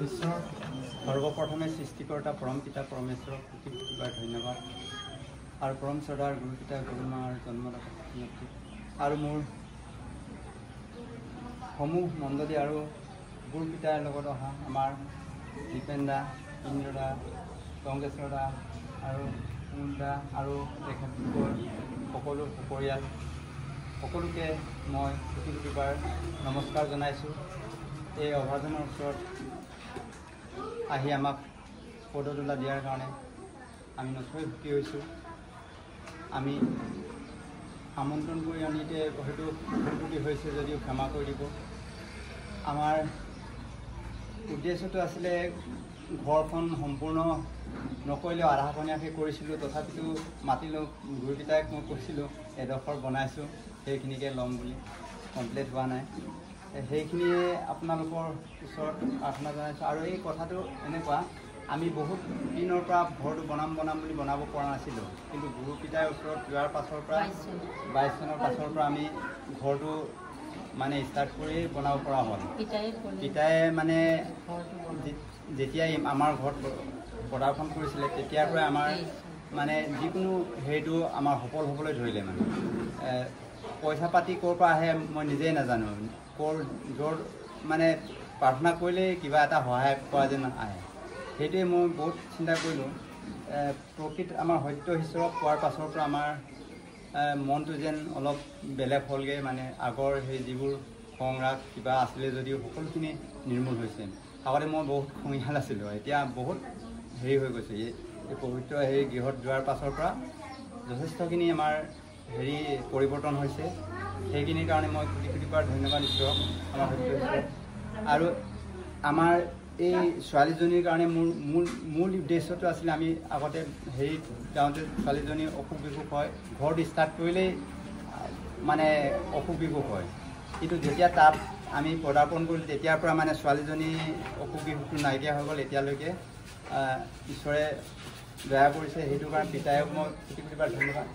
ঈশ্বৰ সৰ্বপ্ৰথমে সৃষ্টিকৰ্তা পৰম পিতা পৰমেশ্বৰ কোটি ধন্যবাদ আৰু পৰম শ্ৰদ্ধাৰ গুৰু পিতা গুৰু মাৰ জন্মদাতা আৰু মোৰ সমূহ মণ্ডলী আৰু গুৰু পিতাৰ লগত অহা আমাৰ দীপেন দা, ইন্দ্ৰ দা, টংকেশ্বৰ দা আৰু মুন দা আৰু তেখেতলোকৰ সকলো পৰিয়াল সকলোকে মই কোটি কোটিবাৰ নমস্কাৰ জনাইছোঁ। এই অভাজনৰ ওচৰত আহি আমাক পদতোলা দিয়াৰ কাৰণে আমি নথৈ সুখী হৈছোঁ। আমি আমন্ত্ৰণ কৰি আনিতে হয়তো ভুল হৈছে যদিও ক্ষমা কৰি দিব। আমাৰ উদ্দেশ্যটো আছিলে ঘৰখন সম্পূৰ্ণ নকৰিলেও আধাখনীয়াকৈ কৰিছিলোঁ, তথাপিতো মাতিলোঁ গুৰুকেইটাক মই কৈছিলোঁ এডোখৰ বনাইছোঁ সেইখিনিকে ল'ম বুলি, কমপ্লিট হোৱা নাই। সেইখিনিয়ে আপোনালোকৰ ওচৰত প্ৰাৰ্থনা জনাইছোঁ। আৰু এই কথাটো এনেকুৱা, আমি বহুত দিনৰ পৰা ঘৰটো বনাম বুলি বনাব পৰা নাছিলোঁ, কিন্তু গুৰু পিতাৰ ওচৰত যোৱাৰ পাছৰ পৰা 22 চনৰ পাছৰ পৰা আমি ঘৰটো মানে ষ্টাৰ্ট কৰি বনাব পৰা হ'ল। পিতাই মানে যেতিয়াই আমাৰ ঘৰত পদাৰ্পণ কৰিছিলে তেতিয়াৰ পৰাই আমাৰ মানে যিকোনো হেৰিটো আমাৰ সফল হ'বলৈ ধৰিলে। মানে পইচা পাতি ক'ৰ পৰা আহে মই নিজেই নাজানো, য'ৰ মানে প্ৰাৰ্থনা কৰিলেই কিবা এটা সহায় পোৱা যেন আহে। সেইটোৱে মই বহুত চিন্তা কৰিলোঁ। প্ৰকৃত আমাৰ সত্য ঈশ্বৰক পোৱাৰ পাছৰ পৰা আমাৰ মনটো যেন অলপ বেলেগ হ'লগৈ। মানে আগৰ সেই যিবোৰ খং ৰাগ কিবা আছিলে যদিও সকলোখিনি নিৰ্মূল হৈছে। আগতে মই বহুত খঙিয়াল আছিলোঁ, এতিয়া বহুত হেৰি হৈ গৈছে। এই পবিত্ৰ হেৰি গৃহত যোৱাৰ পাছৰ পৰা যথেষ্টখিনি আমাৰ হেৰি পৰিৱৰ্তন হৈছে। সেইখিনিৰ কাৰণে মই কোটি কোটিবাৰ ধন্যবাদ ঈশ্বৰক, আমাৰ সত্য ঈশ্বৰক। আৰু আমাৰ এই ছোৱালীজনীৰ কাৰণে মূল উদ্দেশ্যটো আছিলে, আমি আগতে হেৰিত যাওঁতে ছোৱালীজনী অসুখ বিসুখ হয়, ঘৰটো ষ্টাৰ্ট কৰিলেই মানে অসুখ বিসুখ হয়। কিন্তু যেতিয়া তাত আমি পদাৰ্পণ কৰিলোঁ তেতিয়াৰ পৰা মানে ছোৱালীজনী অসুখ বিসুখটো নাইকিয়া হৈ গ'ল। এতিয়ালৈকে ঈশ্বৰে দয়া কৰিছে, সেইটো কাৰণে পিতায়ক মই কোটি কোটিবাৰ ধন্যবাদ।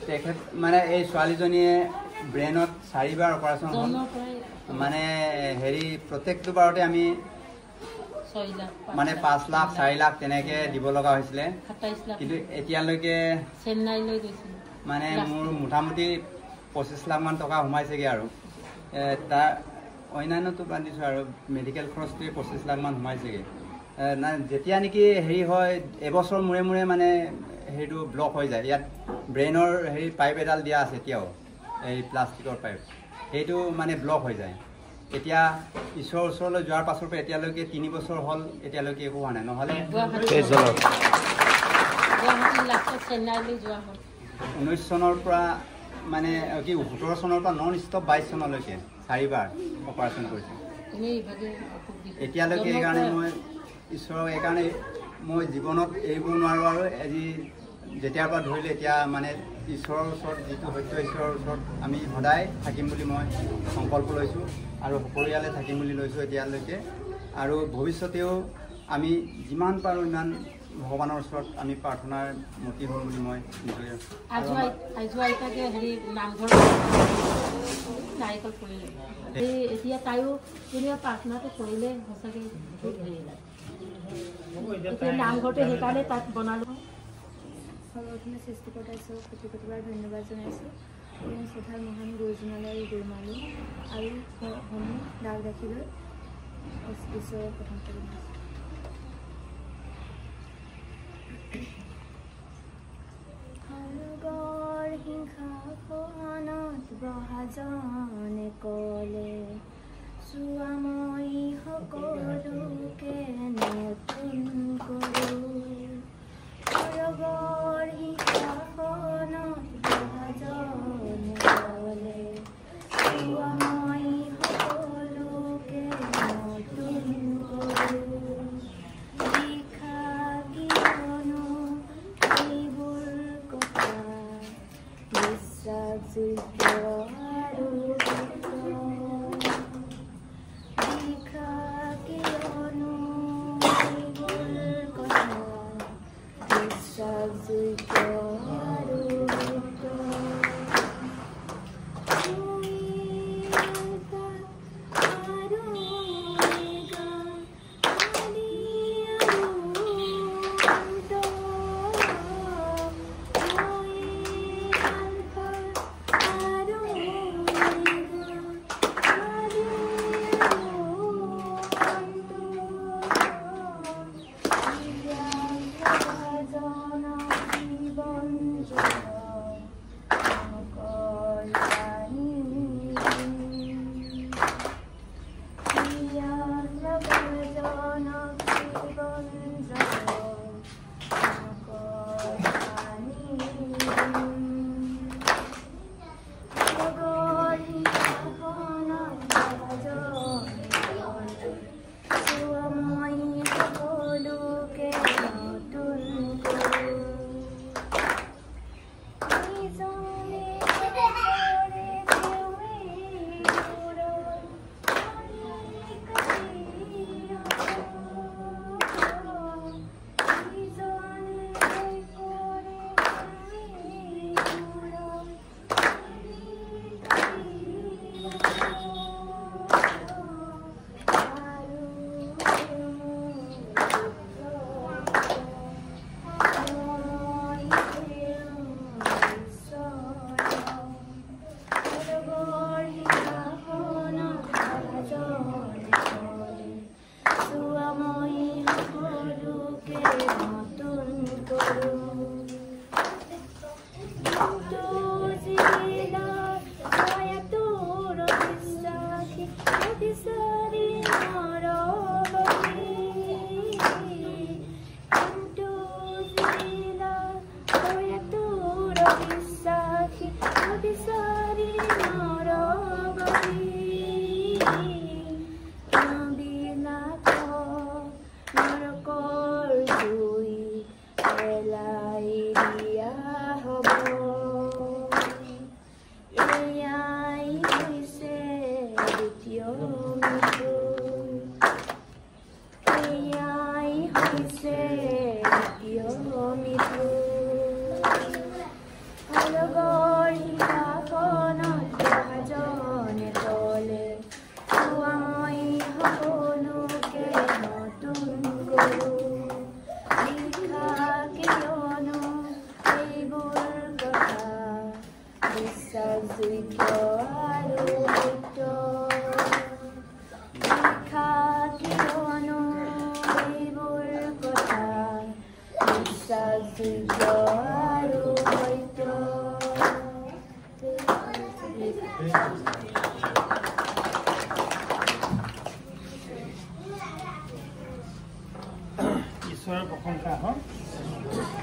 তেখেত মানে এই ছোৱালীজনীয়ে ব্ৰেইনত 4বাৰ অপাৰেশ্যন হ'ল। মানে হেৰি প্ৰত্যেকটো বাৰতে আমি মানে 5 লাখ 4 লাখ তেনেকৈ দিব লগা হৈছিলে, কিন্তু এতিয়ালৈকে মানে মোৰ মোটামুটি 25 লাখমান টকা সোমাইছেগৈ। আৰু তাৰ অন্যান্যটো বাদ দিছোঁ, আৰু মেডিকেল খৰচটোৱে 25 লাখমান সোমাইছেগৈ। যেতিয়া নেকি হেৰি হয় এবছৰ মূৰে মূৰে মানে হেৰিটো ব্লক হৈ যায়। ইয়াত ব্ৰেইনৰ হেৰি পাইপ এডাল দিয়া আছে এতিয়াও, এই প্লাষ্টিকৰ পাইপ, সেইটো মানে ব্লক হৈ যায়। এতিয়া ঈশ্বৰৰ ওচৰলৈ যোৱাৰ পাছৰ পৰা এতিয়ালৈকে 3 বছৰ হ'ল, এতিয়ালৈকে একো হোৱা নাই। নহ'লে 19 চনৰ পৰা মানে কি 17 চনৰ পৰা নন ষ্টপ 22 চনলৈকে 4বাৰ অপাৰেশ্যন কৰিছে এতিয়ালৈকে। এইকাৰণে মই ঈশ্বৰক এইকাৰণে মই জীৱনত এৰিব নোৱাৰোঁ। আৰু আজি যেতিয়াৰ পৰা ধৰিলে এতিয়া মানে ঈশ্বৰৰ ওচৰত, যিটো সত্য ঈশ্বৰৰ ওচৰত আমি সদায় থাকিম বুলি মই সংকল্প লৈছোঁ, আৰু সপৰিয়ালে থাকিম বুলি লৈছোঁ এতিয়ালৈকে। আৰু ভৱিষ্যতেও আমি যিমান পাৰোঁ ইমান ভগৱানৰ ওচৰত আমি প্ৰাৰ্থনাৰ মতি হ'ম বুলি মই নিজে এতিয়া তাইও প্ৰাৰ্থনাটো কৰিলে সঁচাকৈ বহুত হেৰি লাগে। নামঘৰটো সেইকাৰণে তাত বনালোঁ। সৰ্বপ্ৰথমে সৃষ্টিকৰ্তা ঈশ্বৰক কোটি কোটিবাৰ ধন্যবাদ জনাইছোঁ। শ্ৰদ্ধাৰ মহান গুৰুজনালৈ গুৰুমালৈ আৰু সমূহ দাগ ৰাখিলৈ ঈশ্বৰক প্ৰথম কৰি দিছোঁ। সিংহাসনত বহাজনে ক'লে, চোৱাময়ী সকলোকে নতুন কৰোঁ। সৰগৰ সিংহাসনত বহাজনে ক'লে, চোৱাময়ী সকলোকে নতুন কৰোঁ। লিখা কিয়নো এইবোৰ কথা, বিশ্বাসযোগ্য আৰু লিখা কিয়নো এইবোৰ কথা, অবিচাৰি নৰবলি কিন্তু জিলা হয় তোৰ বিশ্বাসী অবিচাৰি নৰবলি নবীনাথ নৰকৰ জুই পেলাই দিয়া হ'ব এয়াই হৈছে দ্বিতীয় মৃত্যু এয়াই হৈছে দ্বিতীয় মৃত্যু অলগৰ সিংহাসনত বহাজনে তলে মই সকলোকে নতুন কৰোঁ লিখা কিয়নো এইবোৰ কথা বিশ্বাসযোগ্য আৰু সত্য লিখা কিয়নো এইবোৰ কথা বিশ্বাসযোগ্য আৰু সত্য ঈশ্বৰৰ প্ৰশংসা হওক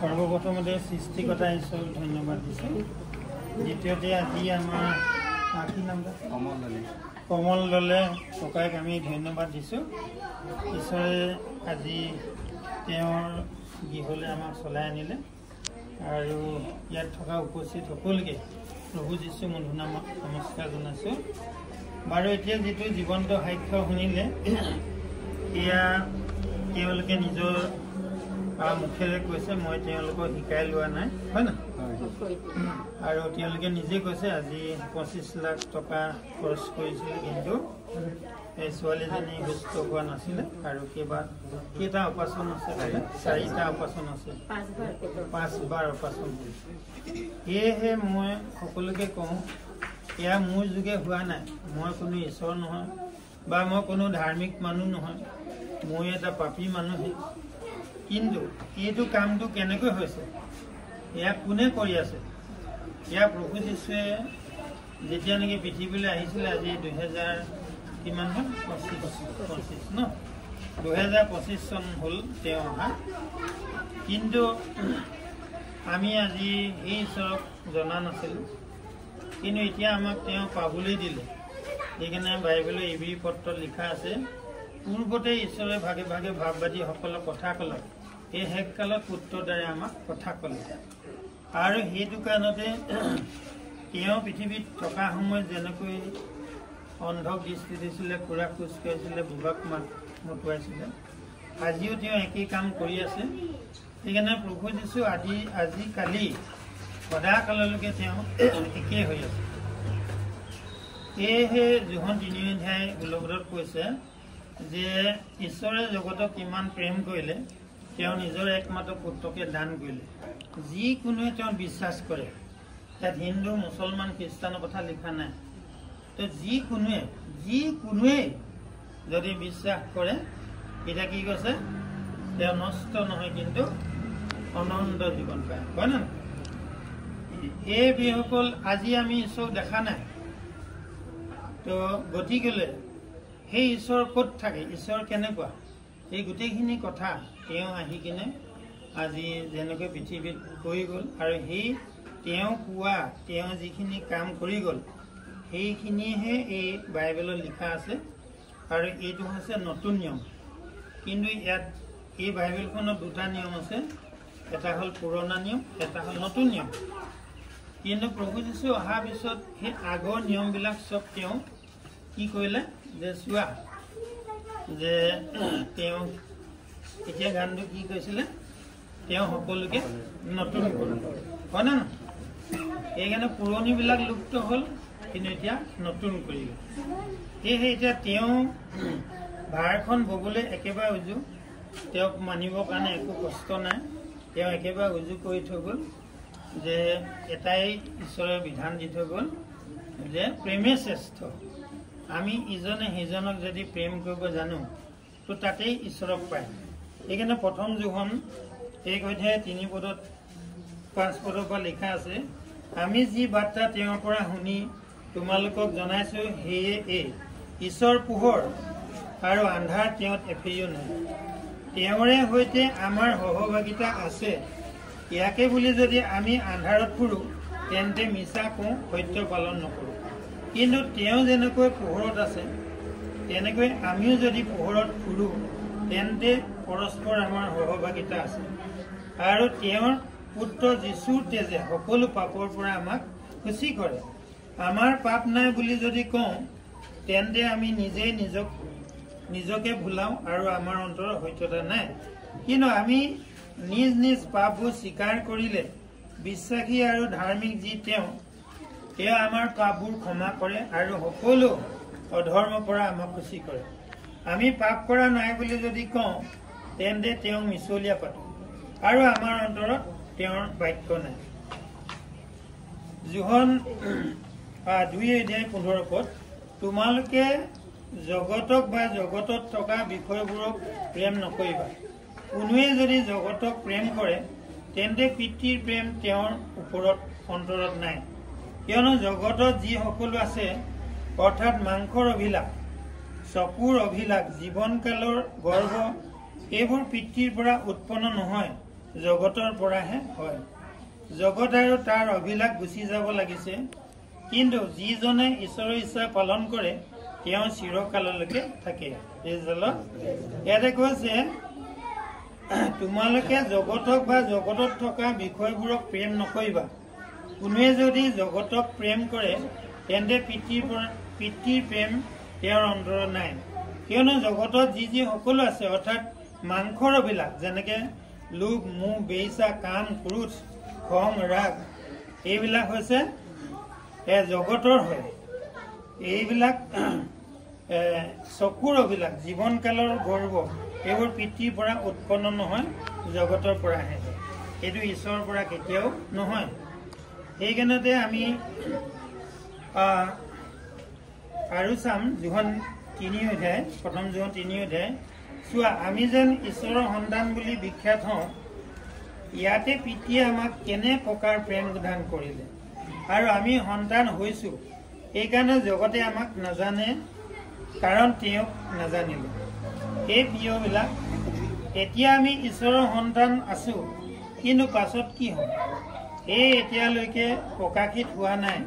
সৰ্বপ্ৰথমতে সৃষ্টিকৰ্তা ঈশ্বৰক ধন্যবাদ দিছোঁ দ্বিতীয়তে আজি আমাৰ কি নাম কমল দলে ককাইক আমি ধন্যবাদ দিছোঁ ঈশ্বৰে আজি তেওঁৰ গৃহলৈ আমাক চলাই আনিলে আৰু ইয়াত থকা উপস্থিত সকলোকে প্ৰভু যীশু মধুনামত নমস্কাৰ জনাইছোঁ বাৰু এতিয়া যিটো জীৱন্ত সাক্ষ্য শুনিলে এয়া তেওঁলোকে নিজৰ মুখেৰে কৈছে মই তেওঁলোকক শিকাই লোৱা নাই হয় না আৰু তেওঁলোকে নিজে কৈছে আজি 25 লাখ টকা খৰচ কৰিছিল কিন্তু এই ছোৱালীজনী সুস্থ হোৱা নাছিলে আৰু কেইটা অপাৰেশ্যন আছে 4টা অপাৰেশ্যন আছে 5বাৰ অপাৰেশ্যন সেয়েহে মই সকলোকে কওঁ এয়া মোৰ যোগে হোৱা নাই মই কোনো ঈশ্বৰ নহয় বা মই কোনো ধাৰ্মিক মানুহ নহয় মই এটা পাপী মানুহে কিন্তু এইটো কামটো কেনেকৈ হৈছে এয়া কোনে কৰি আছে এয়া প্ৰভু যীশুৱে যেতিয়া নেকি পৃথিৱীলৈ আহিছিলে আজি 2000 কিমান হ'ল 25 ন 2025 চন হ'ল তেওঁ অহা কিন্তু আমি আজি এই ঈশ্বৰক জনা নাছিলোঁ কিন্তু এতিয়া আমাক তেওঁ পাবলৈ দিলে সেইকাৰণে বাইবেলৰ ইব্ৰী পত্ৰত লিখা আছে পূৰ্বতে ঈশ্বৰে ভাগে ভাগে ভাৱবাদীসকলক কথা ক'লে এই শেষকালত পুত্ৰৰ দ্বাৰা আমাক কথা ক'লে আৰু সেইটো কাৰণতে তেওঁ পৃথিৱীত থকা সময়ত যেনেকৈ অন্ধক দৃষ্টি দিছিলে খুৰা খোজ কাঢ়িছিলে বুঢ়াক মতুৱাইছিলে আজিও তেওঁ একেই কাম কৰি আছে সেইকাৰণে প্ৰভু যীশু আজিকালি সদাকাললৈকে তেওঁ একেই হৈ আছে সেয়েহে যোহন 3 অধ্যায় 16 পদত কৈছে যে ঈশ্বৰে জগতক কিমান প্ৰেম কৰিলে তেওঁ নিজৰ একমাত্ৰ পুত্ৰকে দান কৰিলে যিকোনোৱে তেওঁ বিশ্বাস কৰে ইয়াত হিন্দু মুছলমান খ্ৰীষ্টানৰ কথা লিখা নাই তো যিকোনোৱে যদি বিশ্বাস কৰে এটা কি কৈছে তেওঁ নষ্ট নহয় কিন্তু অনন্ত জীৱন পায় হয় না এই বিসকল আজি আমি ঈশ্বৰক দেখা নাই তো গতিকেলৈ সেই ঈশ্বৰ ক'ত থাকে ঈশ্বৰ কেনেকুৱা এই গোটেইখিনি কথা তেওঁ আহি কিনে আজি যেনেকৈ পৃথিৱীত হৈ গ'ল আৰু সেই তেওঁ কোৱা তেওঁ যিখিনি কাম কৰি গ'ল সেইখিনিহে এই বাইবেলত লিখা আছে আৰু এইটো হৈছে নতুন নিয়ম কিন্তু ইয়াত এই বাইবেলখনত দুটা নিয়ম আছে এটা হ'ল পুৰণা নিয়ম এটা হ'ল নতুন নিয়ম কিন্তু প্ৰভু যীশু অহাৰ পিছত সেই আগৰ নিয়মবিলাক চব তেওঁ কি কৰিলে যে চোৱা যে তেওঁ এতিয়া গানটো কি কৈছিলে তেওঁ সকলোকে নতুন কৰিলে হয় না সেইকাৰণে পুৰণিবিলাক লুপ্ত হ'ল কিন্তু এতিয়া নতুন কৰিলে সেয়েহে এতিয়া তেওঁ ভাৰখন ববলৈ একেবাৰে উজু তেওঁক মানিবৰ কাৰণে একো কষ্ট নাই তেওঁ একেবাৰে উজু কৰি থৈ গ'ল যে এটাই ঈশ্বৰে বিধান দি থৈ গ'ল যে প্ৰেমে শ্ৰেষ্ঠ আমি ইজনে সিজনক যদি প্ৰেম কৰিব জানো তো তাতেই ঈশ্বৰক পায় সেইকাৰণে প্ৰথম যোহন 1 অধ্যায় 3 পদত 5 পদৰ পৰা লিখা আছে আমি যি বাৰ্তা তেওঁৰ পৰা শুনি তোমালোকক জনাইছো সেয়ে ঈশ্বৰ পোহৰ আৰু আন্ধাৰ তেওঁত এফেৰিও নাই। তেওঁৰে সৈতে আমাৰ সহভাগিতা আছে। ইয়াকে বুলি যদি আমি আন্ধাৰত ফুৰোঁ তেন্তে মিছা কওঁ, সত্য পালন নকৰোঁ। কিন্তু তেওঁ যেনেকৈ পোহৰত আছে তেনেকৈ আমিও যদি পোহৰত ফুৰোঁ তেন্তে পৰস্পৰ আমাৰ সহভাগিতা আছে। আৰু তেওঁৰ পুত্ৰ যীশুৰ তেজে সকলো পাপৰ পৰা আমাক শুচি কৰে। আমাৰ পাপ নাই বুলি যদি কওঁ তেন্তে আমি নিজেই নিজকে ভুলাওঁ আৰু আমাৰ অন্তৰত সত্যতা নাই। কিন্তু আমি নিজ নিজ পাপবোৰ স্বীকাৰ কৰিলে বিশ্বাসী আৰু ধাৰ্মিক যি তেওঁ আমাৰ পাপবোৰ ক্ষমা কৰে আৰু সকলো অধৰ্মৰ পৰা আমাক শুচি কৰে। আমি পাপ কৰা নাই বুলি যদি কওঁ তেন্তে তেওঁক মিছলীয়া পাতোঁ আৰু আমাৰ অন্তৰত তেওঁৰ বাক্য নাই। যোহন 2:15 তোমালোকে জগতক বা জগতত থকা বিষয়বোৰক প্ৰেম নকৰিবা। কোনোৱে যদি জগতক প্ৰেম কৰে তেন্তে পিতৃৰ প্ৰেম তেওঁৰ ওপৰত অন্তৰত নাই। কিয়নো জগতত যি সকলো আছে অৰ্থাৎ মাংসৰ অভিলাষ, চকুৰ অভিলাষ, জীৱনকালৰ গৰ্ব, এইবোৰ পিতৃৰ পৰা উৎপন্ন নহয়, জগতৰ পৰাহে হয়। জগত আৰু তাৰ অভিলাষ গুচি যাব লাগিছে, কিন্তু যিজনে ঈশ্বৰৰ ইচ্ছা পালন কৰে তেওঁ চিৰকাললৈকে থাকে। ইয়াতে কৈছে তোমালোকে জগতক বা জগতত থকা বিষয়বোৰক প্ৰেম নকৰিবা। কোনোৱে যদি জগতক প্ৰেম কৰে তেন্তে পিতৃৰ প্ৰেম তেওঁৰ অন্তৰত নাই। কিয়নো জগতত যি যি সকলো আছে অৰ্থাৎ মাংসৰ অভিলাষ, যেনেকৈ লোভ, মোহ, বেইচা, কাম, ক্ৰোধ, খং, ৰাগ, এইবিলাক হৈছে জগতৰ হয়। এইবিলাক চকুৰ অভিলাষ, জীৱনকালৰ গৰ্ব, এইবোৰ পিতৃৰ পৰা উৎপন্ন নহয়, জগতৰ পৰাহে হয়। এইটো ঈশ্বৰৰ পৰা কেতিয়াও নহয়। সেইকাৰণতে আমি আৰু চাম যোহন 3 অধ্যায়, প্ৰথম যোহন 3 অধ্যায়। চোৱা, আমি যেন ঈশ্বৰৰ সন্তান বুলি বিখ্যাত হওঁ, ইয়াতে পিতৃয়ে আমাক কেনে প্ৰকাৰ প্ৰেম দান কৰিলে। আৰু আমি সন্তান হৈছোঁ, সেইকাৰণে জগতে আমাক নাজানে, কাৰণ তেওঁক নাজানিলে। এই প্ৰিয়বিলাক, এতিয়া আমি ঈশ্বৰৰ সন্তান আছোঁ, কিন্তু পাছত কি হ'ম এই এতিয়ালৈকে প্ৰকাশিত হোৱা নাই।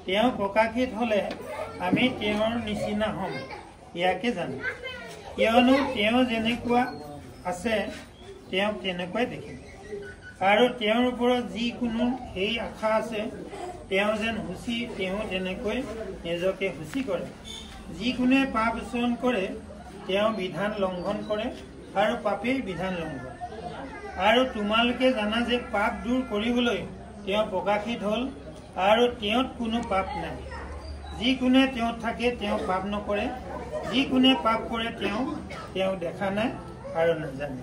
তেওঁ প্ৰকাশিত হ'লে আমি তেওঁৰ নিচিনা হ'ম, ইয়াকে জানো। কিয়নো তেওঁ যেনেকুৱা আছে তেওঁক তেনেকুৱাই দেখিম। আৰু তেওঁৰ ওপৰত যিকোনো সেই আশা আছে, তেওঁ যেন শুচি তেওঁ তেনেকৈ নিজকে শুচি কৰে। যিকোনোৱে পাপ উচ্চাৰণ কৰে তেওঁ বিধান লংঘন কৰে আৰু পাপেই বিধান লংঘন। আৰু তোমালোকে জানা যে পাপ দূৰ কৰিবলৈ তেওঁ প্ৰকাশিত হ'ল আৰু তেওঁত কোনো পাপ নাই। যিকোনে তেওঁত থাকে তেওঁ পাপ নকৰে, যিকোনে পাপ কৰে তেওঁ দেখা নাই আৰু নাজানে।